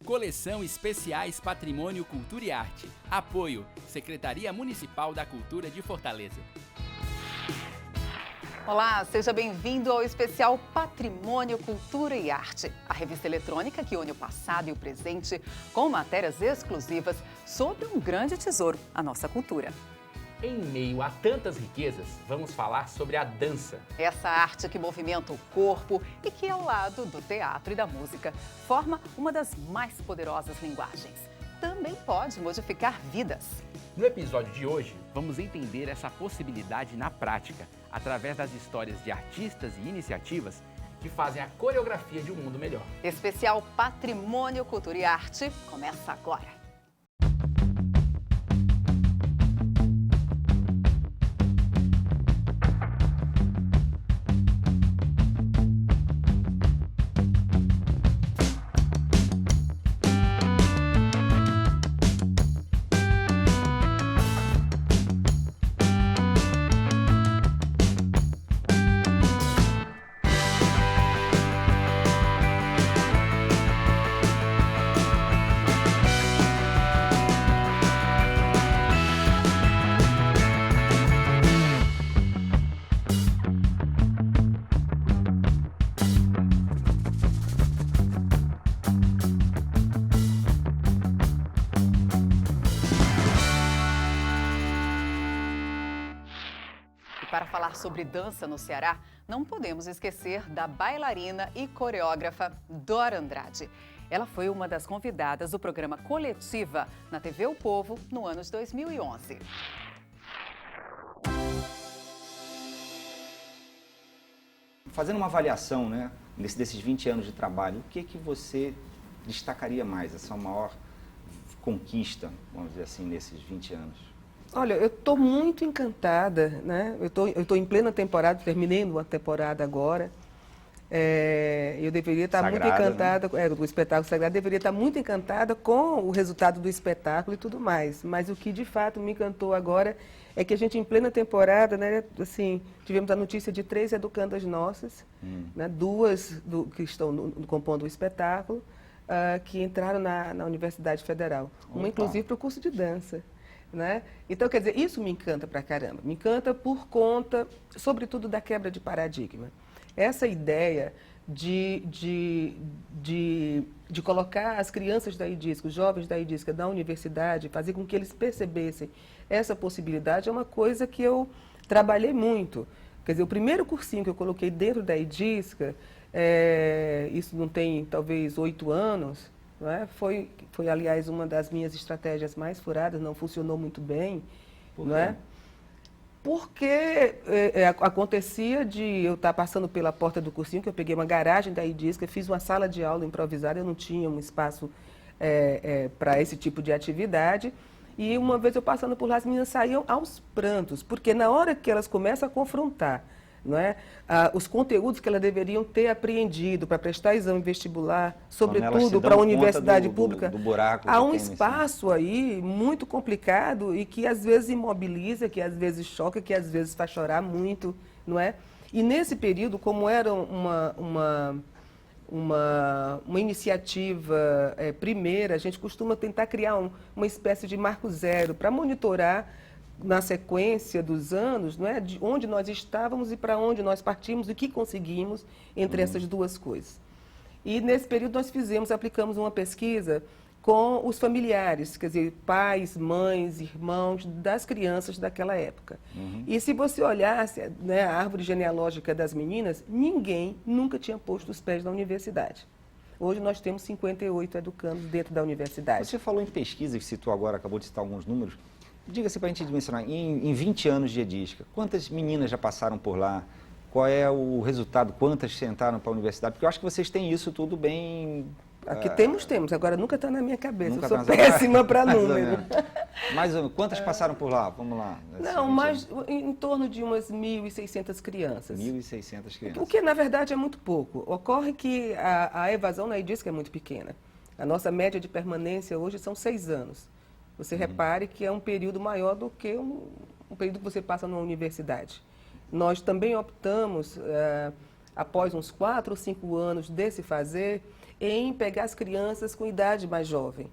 Coleção Especiais Patrimônio Cultura e Arte. Apoio: Secretaria Municipal da Cultura de Fortaleza. Olá, seja bem-vindo ao especial Patrimônio, Cultura e Arte, a revista eletrônica que une o passado e o presente com matérias exclusivas sobre um grande tesouro, a nossa cultura. Em meio a tantas riquezas, vamos falar sobre a dança. Essa arte que movimenta o corpo e que, ao lado do teatro e da música, forma uma das mais poderosas linguagens. Também pode modificar vidas. No episódio de hoje, vamos entender essa possibilidade na prática, através das histórias de artistas e iniciativas que fazem a coreografia de um mundo melhor. Especial Patrimônio, Cultura e Arte começa agora. Para falar sobre dança no Ceará, não podemos esquecer da bailarina e coreógrafa Dora Andrade. Ela foi uma das convidadas do programa Coletiva na TV O Povo no ano de 2011. Fazendo uma avaliação, né, desses 20 anos de trabalho, o que você destacaria mais, essa maior conquista, vamos dizer assim, nesses 20 anos? Olha, eu estou muito encantada, né? Eu tô em plena temporada, terminei uma temporada agora. Eu deveria estar muito encantada, né? Do espetáculo Sagrado, deveria estar muito encantada com o resultado do espetáculo e tudo mais. Mas o que de fato me encantou agora é que a gente, em plena temporada, né, assim, tivemos a notícia de 3 educandas nossas, né, 2 que estão compondo o espetáculo, que entraram na Universidade Federal. Uma, inclusive, para o curso de dança. Né? Então, quer dizer, isso me encanta pra caramba. Me encanta por conta, sobretudo, da quebra de paradigma. Essa ideia de colocar as crianças da IDISCA, os jovens da IDISCA, da universidade, fazer com que eles percebessem essa possibilidade, é uma coisa que eu trabalhei muito. Quer dizer, o primeiro cursinho que eu coloquei dentro da IDISCA, isso não tem, talvez, 8 anos, não é? Foi, aliás, uma das minhas estratégias mais furadas, não funcionou muito bem. Não é? Porque acontecia de eu estar passando pela porta do cursinho, que eu peguei uma garagem da IDISCA, fiz uma sala de aula improvisada, eu não tinha um espaço para esse tipo de atividade. E uma vez eu passando por lá, as meninas saíam aos prantos, porque na hora que elas começam a confrontar, não é? Os conteúdos que elas deveriam ter apreendido para prestar exame vestibular, sobretudo para a universidade pública, do buraco há um espaço aí muito complicado e que às vezes imobiliza, que às vezes choca, que às vezes faz chorar muito, não é? E nesse período, como era uma iniciativa primeira, a gente costuma tentar criar uma espécie de marco zero para monitorar na sequência dos anos, não é, de onde nós estávamos e para onde nós partimos e o que conseguimos entre essas duas coisas. E nesse período nós aplicamos uma pesquisa com os familiares, quer dizer, pais, mães, irmãos das crianças daquela época. E se você olhasse, né, a árvore genealógica das meninas, ninguém nunca tinha posto os pés na universidade. Hoje nós temos 58 educandos dentro da universidade. Você falou em pesquisa, que citou agora, acabou de citar alguns números. Diga-se para a gente dimensionar, em 20 anos de EDISCA, quantas meninas já passaram por lá? Qual é o resultado? Quantas sentaram para a universidade? Porque eu acho que vocês têm isso tudo bem... Aqui temos. Agora nunca está na minha cabeça. Eu sou péssima para número. Mais ou menos. Quantas passaram por lá? Vamos lá. Não, mas em torno de umas 1.600 crianças. 1.600 crianças. O que, na verdade, é muito pouco. Ocorre que a evasão na IDISCA é muito pequena. A nossa média de permanência hoje são 6 anos. Você repare que é um período maior do que um período que você passa numa universidade. Nós também optamos, após uns 4 ou 5 anos desse fazer, em pegar as crianças com idade mais jovem.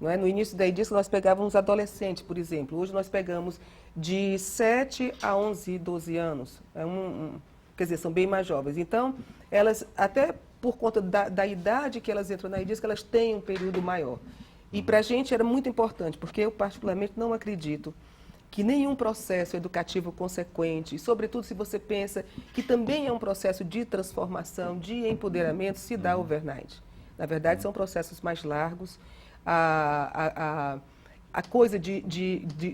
Não é? No início da IDISC nós pegávamos adolescentes, por exemplo. Hoje nós pegamos de 7 a 11, 12 anos. Quer dizer, são bem mais jovens. Então, elas, até por conta da idade que elas entram na IDISC, elas têm um período maior. E para a gente era muito importante, porque eu particularmente não acredito que nenhum processo educativo consequente, e sobretudo se você pensa que também é um processo de transformação, de empoderamento, se dá overnight. Na verdade, são processos mais largos. A coisa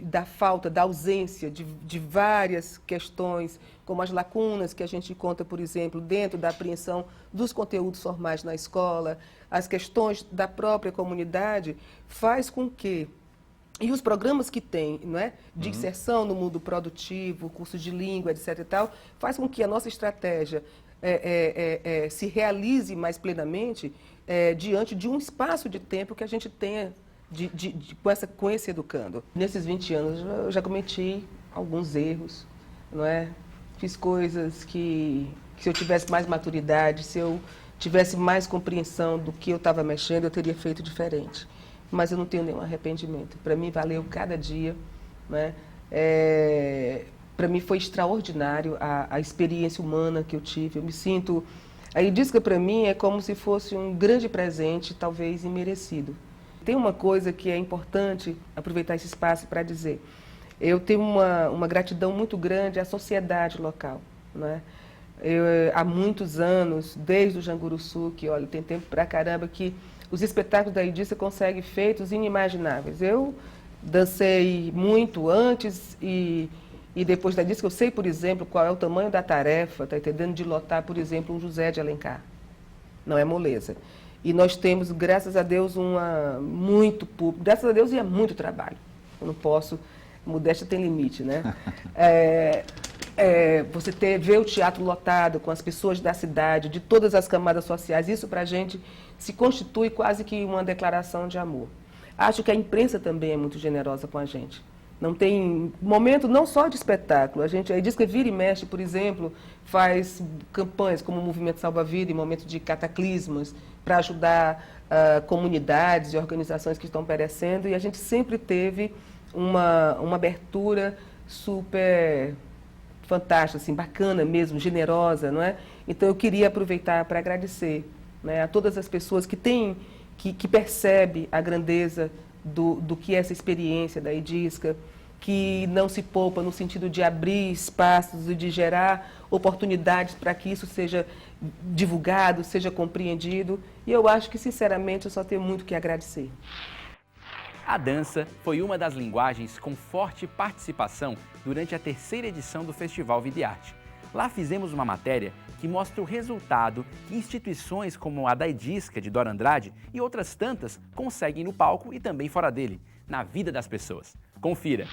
da falta, da ausência de várias questões, como as lacunas que a gente encontra, por exemplo, dentro da apreensão dos conteúdos formais na escola, as questões da própria comunidade, faz com que, e os programas que tem, não é, de inserção no mundo produtivo, curso de língua, etc. e tal, faz com que a nossa estratégia se realize mais plenamente diante de um espaço de tempo que a gente tenha com esse educando. Nesses 20 anos eu já cometi alguns erros, não é? Fiz coisas que se eu tivesse mais maturidade, se eu tivesse mais compreensão do que eu estava mexendo, eu teria feito diferente. Mas eu não tenho nenhum arrependimento. Para mim valeu cada dia, né? Para mim foi extraordinário a experiência humana que eu tive. Eu me sinto... A IDISC para mim é como se fosse um grande presente, talvez imerecido. Tem uma coisa que é importante aproveitar esse espaço para dizer. Eu tenho uma gratidão muito grande à sociedade local, né? Há muitos anos, desde o Janguruçu, que olha, tem tempo pra caramba, que os espetáculos da IDISC conseguem feitos inimagináveis. Eu dancei muito antes e depois da IDISC. Eu sei, por exemplo, qual é o tamanho da tarefa, tá entendendo, de lotar, por exemplo, um José de Alencar. Não é moleza. E nós temos, graças a Deus, muito público. Graças a Deus, e é muito trabalho. Eu não posso... Modéstia tem limite, né? Você ver o teatro lotado com as pessoas da cidade, de todas as camadas sociais, isso para a gente se constitui quase que uma declaração de amor. Acho que a imprensa também é muito generosa com a gente. Não tem momento não só de espetáculo, a diz que vira e mexe, por exemplo, faz campanhas como o Movimento Salva Vida em momentos de cataclismas para ajudar comunidades e organizações que estão perecendo, e a gente sempre teve uma abertura super fantástica, assim, bacana mesmo, generosa, não é? Então eu queria aproveitar para agradecer, né, a todas as pessoas que percebem a grandeza do que é essa experiência da IDISC, que não se poupa no sentido de abrir espaços e de gerar oportunidades para que isso seja divulgado, seja compreendido. E eu acho que, sinceramente, eu só tenho muito que agradecer. A dança foi uma das linguagens com forte participação durante a 3ª edição do Festival Vida e Arte. Lá fizemos uma matéria que mostra o resultado que instituições como a da IDISC, de Dora Andrade, e outras tantas conseguem no palco e também fora dele, na vida das pessoas. Confira!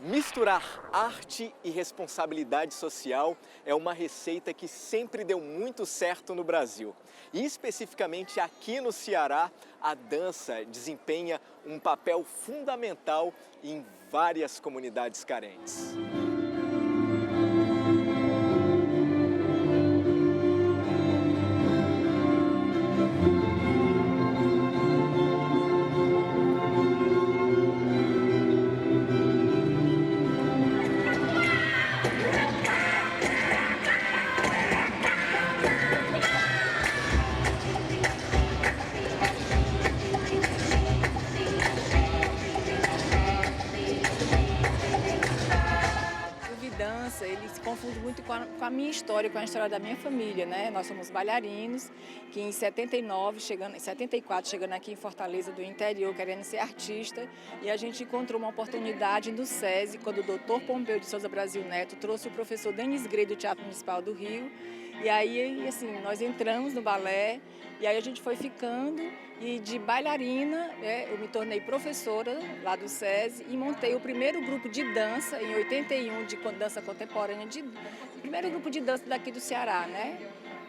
Misturar arte e responsabilidade social é uma receita que sempre deu muito certo no Brasil. E especificamente aqui no Ceará, a dança desempenha um papel fundamental em várias comunidades carentes. Ele se confunde muito com a minha história, com a história da minha família, né? Nós somos bailarinos, que em 74, chegando aqui em Fortaleza do interior, querendo ser artista, e a gente encontrou uma oportunidade no SESI, quando o Dr. Pompeu de Souza Brasil Neto trouxe o professor Denis Grey do Teatro Municipal do Rio, e aí, assim, nós entramos no balé, e aí a gente foi ficando, e de bailarina, eu me tornei professora lá do SESI e montei o primeiro grupo de dança, em 81, de dança contemporânea, o primeiro grupo de dança daqui do Ceará, né?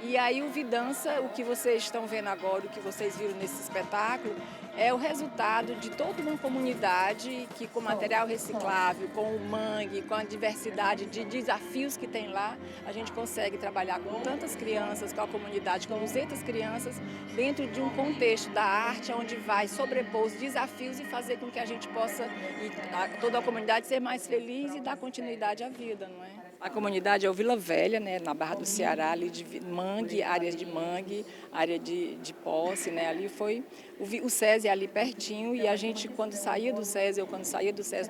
E aí o Vidança, o que vocês estão vendo agora, o que vocês viram nesse espetáculo, é o resultado de toda uma comunidade que, com material reciclável, com o mangue, com a diversidade de desafios que tem lá, a gente consegue trabalhar com tantas crianças, com a comunidade, com 200 crianças, dentro de um contexto da arte, onde vai sobrepor os desafios e fazer com que a gente possa, toda a comunidade, ser mais feliz e dar continuidade à vida, não é? A comunidade é o Vila Velha, né, na Barra do Ceará, ali de mangue, áreas de mangue, área de posse, né, ali foi o SESI ali pertinho e a gente quando saía do SESI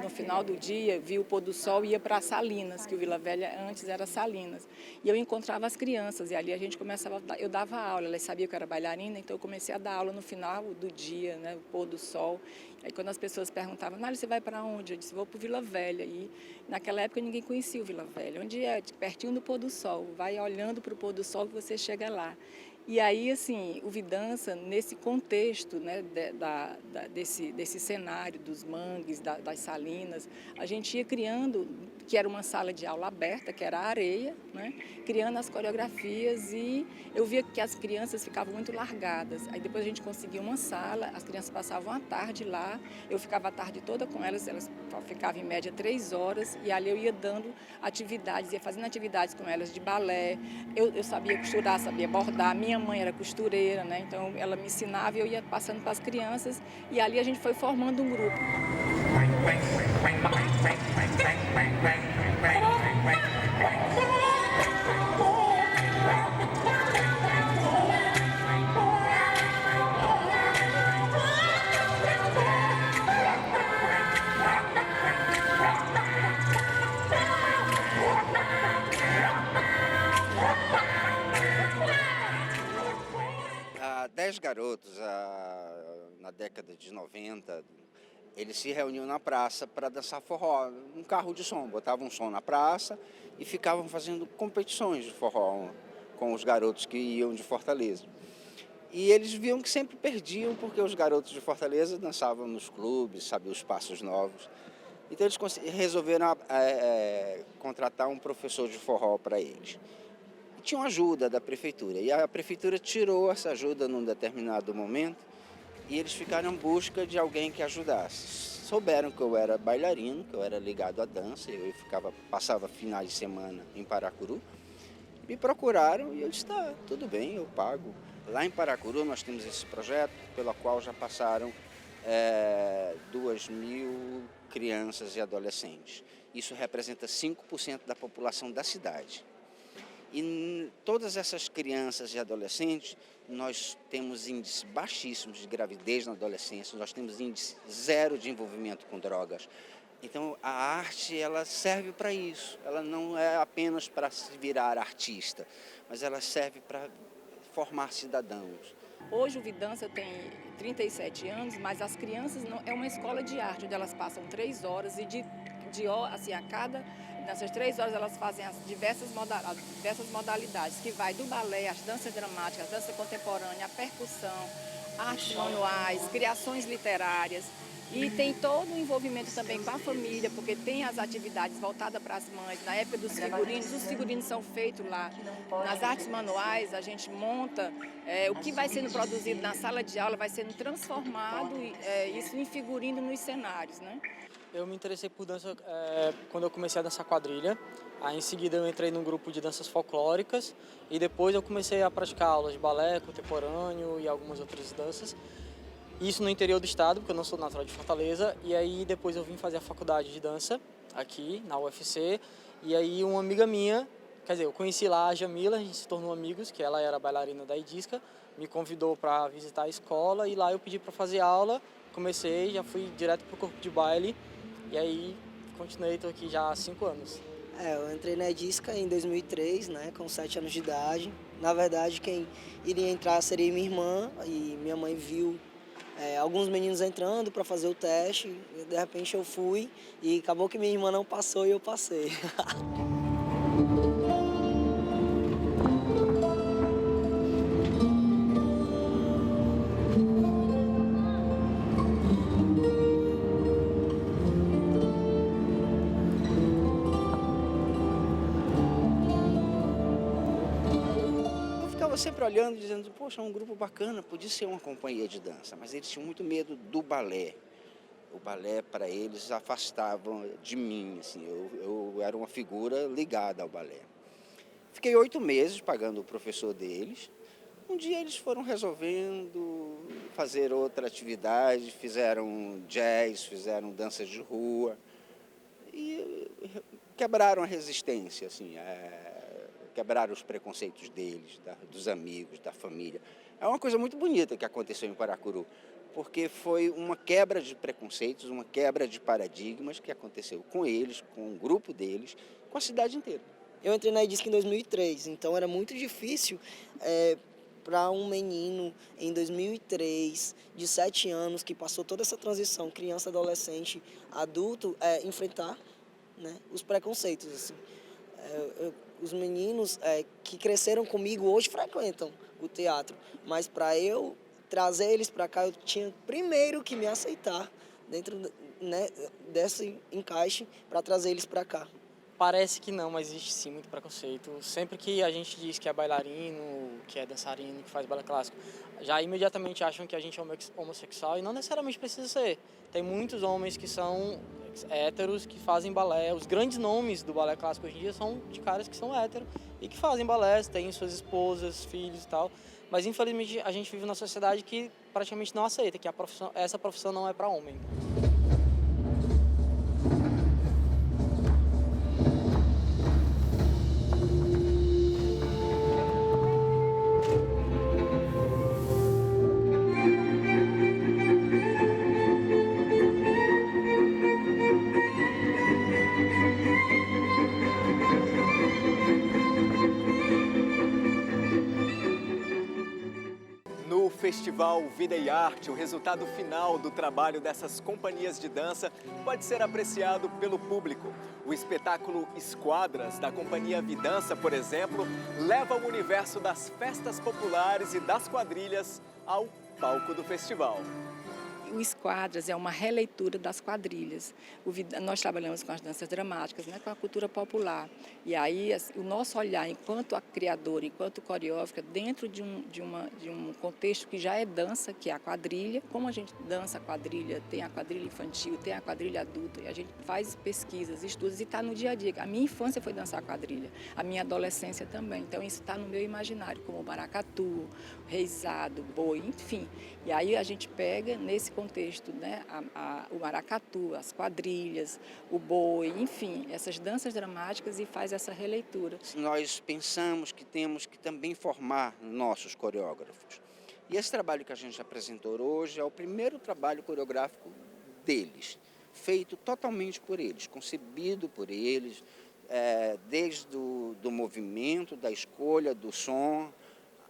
no final do dia, via o pôr do sol e ia para Salinas, que o Vila Velha antes era Salinas. E eu encontrava as crianças e ali a gente começava, eu dava aula, elas sabiam que eu era bailarina, então eu comecei a dar aula no final do dia, né, o pôr do sol. Aí quando as pessoas perguntavam, Nália, você vai para onde? Eu disse, vou para o Vila Velha. E naquela época ninguém conhecia o Vila Velha. Onde é? Pertinho do pôr do sol. Vai olhando para o pôr do sol que você chega lá. E aí, assim, o Vidança, nesse contexto, né, desse cenário dos mangues, das salinas, a gente ia criando, que era uma sala de aula aberta, que era a areia, né, criando as coreografias e eu via que as crianças ficavam muito largadas. Aí depois a gente conseguia uma sala, as crianças passavam a tarde lá, eu ficava a tarde toda com elas ficavam em média 3 horas e ali eu ia dando atividades, ia fazendo atividades com elas de balé, eu sabia costurar, sabia bordar, minha mãe era costureira, né? Então ela me ensinava e eu ia passando para as crianças e ali a gente foi formando um grupo. Há 10 garotos, na década de 90, eles se reuniam na praça para dançar forró, um carro de som, botavam um som na praça e ficavam fazendo competições de forró com os garotos que iam de Fortaleza. E eles viam que sempre perdiam porque os garotos de Fortaleza dançavam nos clubes, sabiam os passos novos. Então eles resolveram contratar um professor de forró para eles. Tinha uma ajuda da prefeitura e a prefeitura tirou essa ajuda num determinado momento e eles ficaram em busca de alguém que ajudasse. Souberam que eu era bailarino, que eu era ligado à dança, eu passava finais de semana em Paracuru, me procuraram e eu disse, tá, tudo bem, eu pago. Lá em Paracuru nós temos esse projeto pelo qual já passaram 2.000 crianças e adolescentes. Isso representa 5% da população da cidade. E todas essas crianças e adolescentes, nós temos índices baixíssimos de gravidez na adolescência, nós temos índice 0 de envolvimento com drogas. Então a arte ela serve para isso, ela não é apenas para se virar artista, mas ela serve para formar cidadãos. Hoje o Vidança tem 37 anos, mas as crianças é uma escola de arte, onde elas passam 3 horas e nessas 3 horas elas fazem as diversas modalidades, que vai do balé, as danças dramáticas, a dança contemporânea, a percussão, artes manuais, criações literárias. E tem todo o envolvimento também com a família, porque tem as atividades voltadas para as mães. Na época dos figurinos, os figurinos são feitos lá. Nas artes manuais, a gente monta o que vai sendo produzido na sala de aula, vai sendo transformado, isso em figurino nos cenários, né? Eu me interessei por dança quando eu comecei a dançar quadrilha. Aí, em seguida, eu entrei num grupo de danças folclóricas e depois eu comecei a praticar aulas de balé contemporâneo e algumas outras danças. Isso no interior do estado, porque eu não sou natural de Fortaleza. E aí depois eu vim fazer a faculdade de dança aqui na UFC. E aí uma amiga minha, quer dizer, eu conheci lá a Jamila, a gente se tornou amigos, que ela era bailarina da Idisca, me convidou para visitar a escola e lá eu pedi para fazer aula. Comecei, já fui direto para o corpo de baile e aí continuei, estou aqui já há 5 anos. Eu entrei na Idisca em 2003, né, com 7 anos de idade. Na verdade, quem iria entrar seria minha irmã e minha mãe viu alguns meninos entrando para fazer o teste, e de repente eu fui e acabou que minha irmã não passou e eu passei. ficava sempre olhando, dizendo, poxa, é um grupo bacana, podia ser uma companhia de dança, mas eles tinham muito medo do balé. O balé, para eles, afastava de mim, assim, eu era uma figura ligada ao balé. Fiquei 8 meses pagando o professor deles. Um dia eles foram resolvendo fazer outra atividade, fizeram jazz, fizeram danças de rua e quebraram a resistência, assim, quebraram os preconceitos deles, dos amigos, da família. É uma coisa muito bonita que aconteceu em Paracuru, porque foi uma quebra de preconceitos, uma quebra de paradigmas que aconteceu com eles, com o grupo deles, com a cidade inteira. Eu entrei na EDISC em 2003, então era muito difícil para um menino em 2003, de 7 anos, que passou toda essa transição, criança, adolescente, adulto, enfrentar, né, os preconceitos. Assim. Os meninos que cresceram comigo hoje frequentam o teatro, mas para eu trazer eles para cá, eu tinha primeiro que me aceitar dentro, né, desse encaixe para trazer eles para cá. Parece que não, mas existe sim muito preconceito. Sempre que a gente diz que é bailarino, que é dançarino, que faz balé clássico, já imediatamente acham que a gente é homossexual e não necessariamente precisa ser. Tem muitos homens que são héteros, que fazem balé. Os grandes nomes do balé clássico hoje em dia são de caras que são héteros e que fazem balé, têm suas esposas, filhos e tal. Mas infelizmente a gente vive numa sociedade que praticamente não aceita que essa profissão não é para homem. No Festival Vida e Arte, o resultado final do trabalho dessas companhias de dança pode ser apreciado pelo público. O espetáculo Esquadras, da Companhia Vidança, por exemplo, leva o universo das festas populares e das quadrilhas ao palco do festival. O Esquadras é uma releitura das quadrilhas. Nós trabalhamos com as danças dramáticas, né, com a cultura popular. E aí o nosso olhar enquanto a criadora, enquanto coreógrafa, dentro de um contexto que já é dança, que é a quadrilha. Como a gente dança a quadrilha, tem a quadrilha infantil, tem a quadrilha adulta, e a gente faz pesquisas, estudos e está no dia a dia. A minha infância foi dançar quadrilha, a minha adolescência também. Então isso está no meu imaginário, como o maracatu, reizado, boi, enfim. E aí a gente pega nesse contexto, né, o maracatu, as quadrilhas, o boi, enfim, essas danças dramáticas e faz essa releitura. Nós pensamos que temos que também formar nossos coreógrafos. E esse trabalho que a gente apresentou hoje é o primeiro trabalho coreográfico deles, feito totalmente por eles, concebido por eles, desde do movimento, da escolha do som,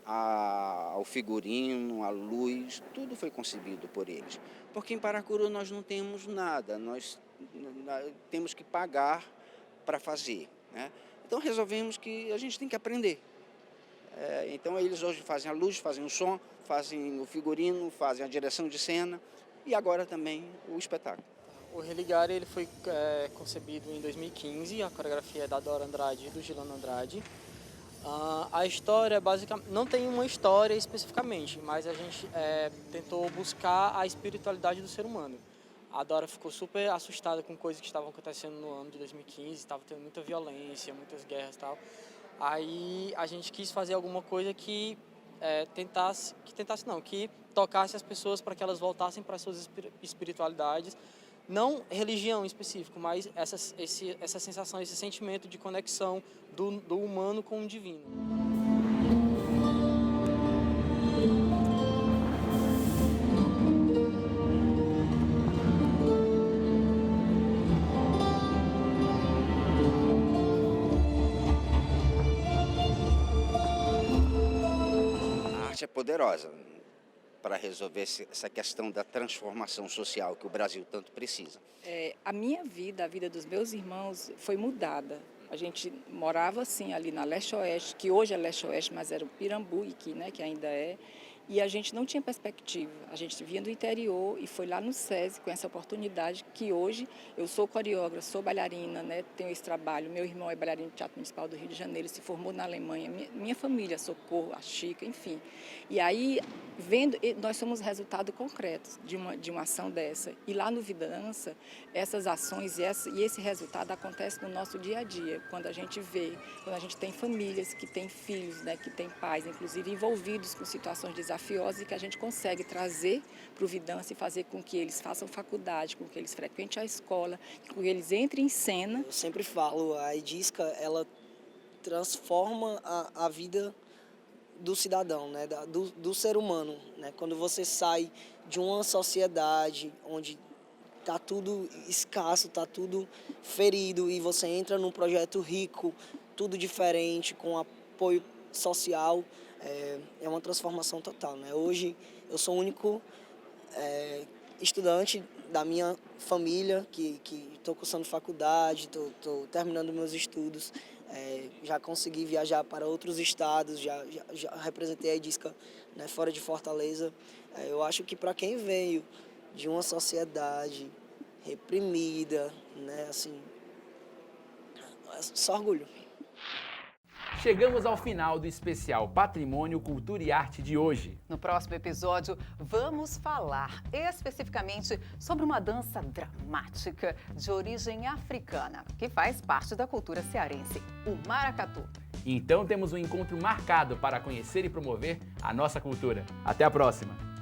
ao figurino, à luz, tudo foi concebido por eles. Porque em Paracuru nós não temos nada, nós temos que pagar para fazer, né? Então resolvemos que a gente tem que aprender. Então eles hoje fazem a luz, fazem o som, fazem o figurino, fazem a direção de cena e agora também o espetáculo. O Religare ele foi concebido em 2015, a coreografia é da Dora Andrade e do Gilano Andrade. A história, basicamente, não tem uma história especificamente, mas a gente tentou buscar a espiritualidade do ser humano. A Dora ficou super assustada com coisas que estavam acontecendo no ano de 2015, estava tendo muita violência, muitas guerras e tal. Aí a gente quis fazer alguma coisa que tocasse as pessoas para que elas voltassem para suas espiritualidades. Não religião em específico, mas essa sensação, esse sentimento de conexão do humano com o divino. A arte é poderosa para resolver essa questão da transformação social que o Brasil tanto precisa. A minha vida, a vida dos meus irmãos foi mudada. A gente morava assim ali na Leste-Oeste, que hoje é Leste-Oeste, mas era o Pirambuíque, né, que ainda é. E a gente não tinha perspectiva, a gente vinha do interior e foi lá no SESI com essa oportunidade que hoje eu sou coreógrafa, sou bailarina, né, tenho esse trabalho, meu irmão é bailarino do Teatro Municipal do Rio de Janeiro, se formou na Alemanha, minha família, Socorro, a Chica, enfim. E aí, nós somos resultado concreto de uma ação dessa. E lá no Vidança, essas ações e esse resultado acontece no nosso dia a dia, quando a gente vê, quando a gente tem famílias que têm filhos, né, que têm pais, inclusive envolvidos com situações desafiosas e que a gente consegue trazer para o Vidança e fazer com que eles façam faculdade, com que eles frequentem a escola, com que eles entrem em cena. Eu sempre falo, a Edisca, ela transforma a vida do cidadão, né, do ser humano, né? Quando você sai de uma sociedade onde está tudo escasso, está tudo ferido e você entra num projeto rico, tudo diferente, com apoio social, é uma transformação total, né? Hoje eu sou o único estudante da minha família que estou cursando faculdade, estou terminando meus estudos, já consegui viajar para outros estados, já representei a Edisca, né, fora de Fortaleza. Eu acho que para quem veio de uma sociedade reprimida, né, assim, só orgulho. Chegamos ao final do especial Patrimônio, Cultura e Arte de hoje. No próximo episódio, vamos falar especificamente sobre uma dança dramática de origem africana, que faz parte da cultura cearense, o maracatu. Então temos um encontro marcado para conhecer e promover a nossa cultura. Até a próxima!